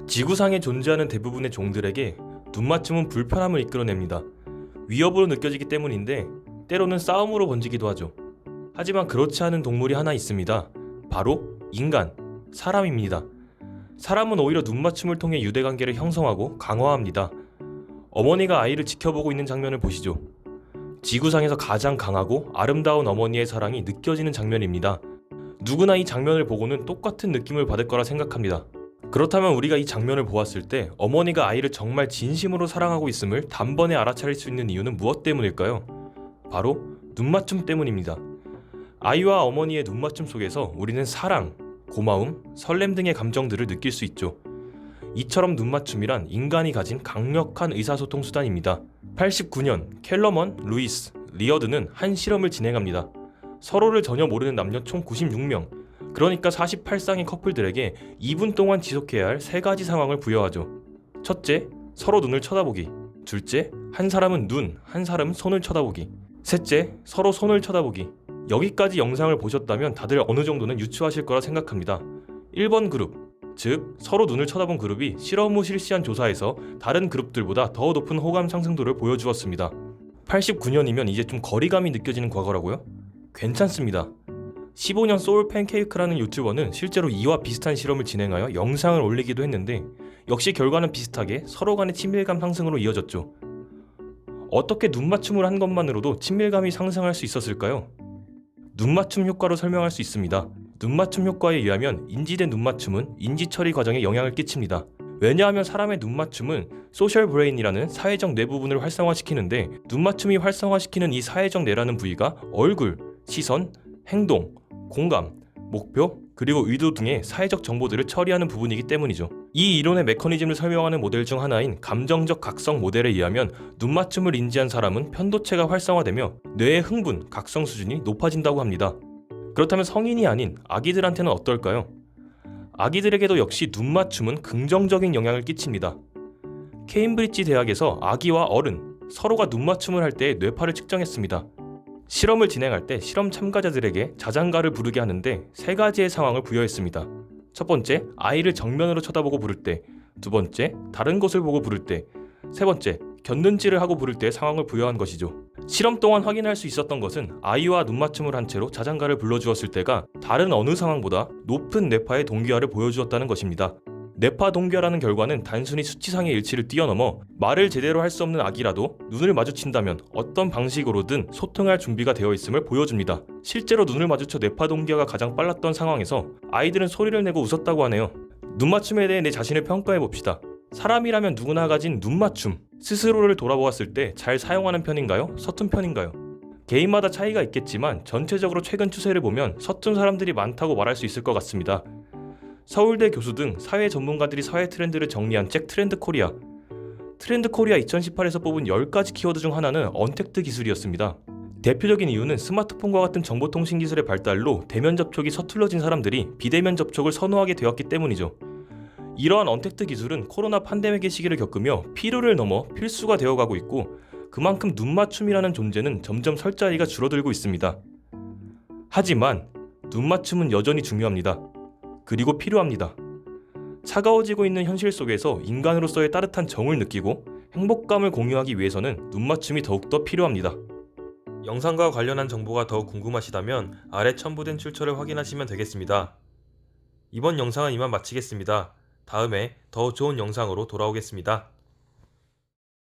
지구상에 존재하는 대부분의 종들에게 눈맞춤은 불편함을 이끌어냅니다. 위협으로 느껴지기 때문인데 때로는 싸움으로 번지기도 하죠. 하지만 그렇지 않은 동물이 하나 있습니다. 바로 인간, 사람입니다. 사람은 오히려 눈맞춤을 통해 유대관계를 형성하고 강화합니다. 어머니가 아이를 지켜보고 있는 장면을 보시죠. 지구상에서 가장 강하고 아름다운 어머니의 사랑이 느껴지는 장면입니다. 누구나 이 장면을 보고는 똑같은 느낌을 받을 거라 생각합니다. 그렇다면 우리가 이 장면을 보았을 때 어머니가 아이를 정말 진심으로 사랑하고 있음을 단번에 알아차릴 수 있는 이유는 무엇 때문일까요? 바로 눈맞춤 때문입니다. 아이와 어머니의 눈맞춤 속에서 우리는 사랑, 고마움, 설렘 등의 감정들을 느낄 수 있죠. 이처럼 눈맞춤이란 인간이 가진 강력한 의사소통 수단입니다. 89년 켈러먼, 루이스, 리어드는 한 실험을 진행합니다. 서로를 전혀 모르는 남녀 총 96명, 그러니까 48쌍의 커플들에게 2분 동안 지속해야 할 3가지 상황을 부여하죠. 첫째, 서로 눈을 쳐다보기. 둘째, 한 사람은 눈, 한 사람은 손을 쳐다보기. 셋째, 서로 손을 쳐다보기. 여기까지 영상을 보셨다면 다들 어느 정도는 유추하실 거라 생각합니다. 1번 그룹, 즉 서로 눈을 쳐다본 그룹이 실험 후 실시한 조사에서 다른 그룹들보다 더 높은 호감 상승도를 보여주었습니다. 89년이면 이제 좀 거리감이 느껴지는 과거라고요? 괜찮습니다. 15년 소울 팬케이크라는 유튜버는 실제로 이와 비슷한 실험을 진행하여 영상을 올리기도 했는데 역시 결과는 비슷하게 서로 간의 친밀감 상승으로 이어졌죠. 어떻게 눈맞춤을 한 것만으로도 친밀감이 상승할 수 있었을까요? 눈맞춤 효과로 설명할 수 있습니다. 눈맞춤 효과에 의하면 인지된 눈맞춤은 인지 처리 과정에 영향을 끼칩니다. 왜냐하면 사람의 눈맞춤은 소셜 브레인이라는 사회적 뇌 부분을 활성화시키는데 눈맞춤이 활성화시키는 이 사회적 뇌라는 부위가 얼굴, 시선, 행동, 공감, 목표, 그리고 의도 등의 사회적 정보들을 처리하는 부분이기 때문이죠. 이 이론의 메커니즘을 설명하는 모델 중 하나인 감정적 각성 모델에 의하면 눈맞춤을 인지한 사람은 편도체가 활성화되며 뇌의 흥분, 각성 수준이 높아진다고 합니다. 그렇다면 성인이 아닌 아기들한테는 어떨까요? 아기들에게도 역시 눈맞춤은 긍정적인 영향을 끼칩니다. 케임브리지 대학에서 아기와 어른, 서로가 눈맞춤을 할 때의 뇌파를 측정했습니다. 실험을 진행할 때 실험 참가자들에게 자장가를 부르게 하는데 3가지의 상황을 부여했습니다. 첫 번째, 아이를 정면으로 쳐다보고 부를 때, 두 번째, 다른 곳을 보고 부를 때, 세 번째, 곁눈질을 하고 부를 때의 상황을 부여한 것이죠. 실험 동안 확인할 수 있었던 것은 아이와 눈맞춤을 한 채로 자장가를 불러주었을 때가 다른 어느 상황보다 높은 뇌파의 동기화를 보여주었다는 것입니다. 뇌파 동기화라는 결과는 단순히 수치상의 일치를 뛰어넘어 말을 제대로 할 수 없는 아기라도 눈을 마주친다면 어떤 방식으로든 소통할 준비가 되어 있음을 보여줍니다. 실제로 눈을 마주쳐 뇌파 동기화가 가장 빨랐던 상황에서 아이들은 소리를 내고 웃었다고 하네요. 눈맞춤에 대해 내 자신을 평가해봅시다. 사람이라면 누구나 가진 눈맞춤, 스스로를 돌아보았을 때 잘 사용하는 편인가요? 서툰 편인가요? 개인마다 차이가 있겠지만 전체적으로 최근 추세를 보면 서툰 사람들이 많다고 말할 수 있을 것 같습니다. 서울대 교수 등 사회 전문가들이 사회 트렌드를 정리한 책 트렌드 코리아 2018에서 뽑은 10가지 키워드 중 하나는 언택트 기술이었습니다. 대표적인 이유는 스마트폰과 같은 정보통신 기술의 발달로 대면 접촉이 서툴러진 사람들이 비대면 접촉을 선호하게 되었기 때문이죠. 이러한 언택트 기술은 코로나 팬데믹의 시기를 겪으며 필요를 넘어 필수가 되어가고 있고 그만큼 눈맞춤이라는 존재는 점점 설 자리가 줄어들고 있습니다. 하지만 눈맞춤은 여전히 중요합니다. 그리고 필요합니다. 차가워지고 있는 현실 속에서 인간으로서의 따뜻한 정을 느끼고 행복감을 공유하기 위해서는 눈맞춤이 더욱더 필요합니다. 영상과 관련한 정보가 더 궁금하시다면 아래 첨부된 출처를 확인하시면 되겠습니다. 이번 영상은 이만 마치겠습니다. 다음에 더 좋은 영상으로 돌아오겠습니다.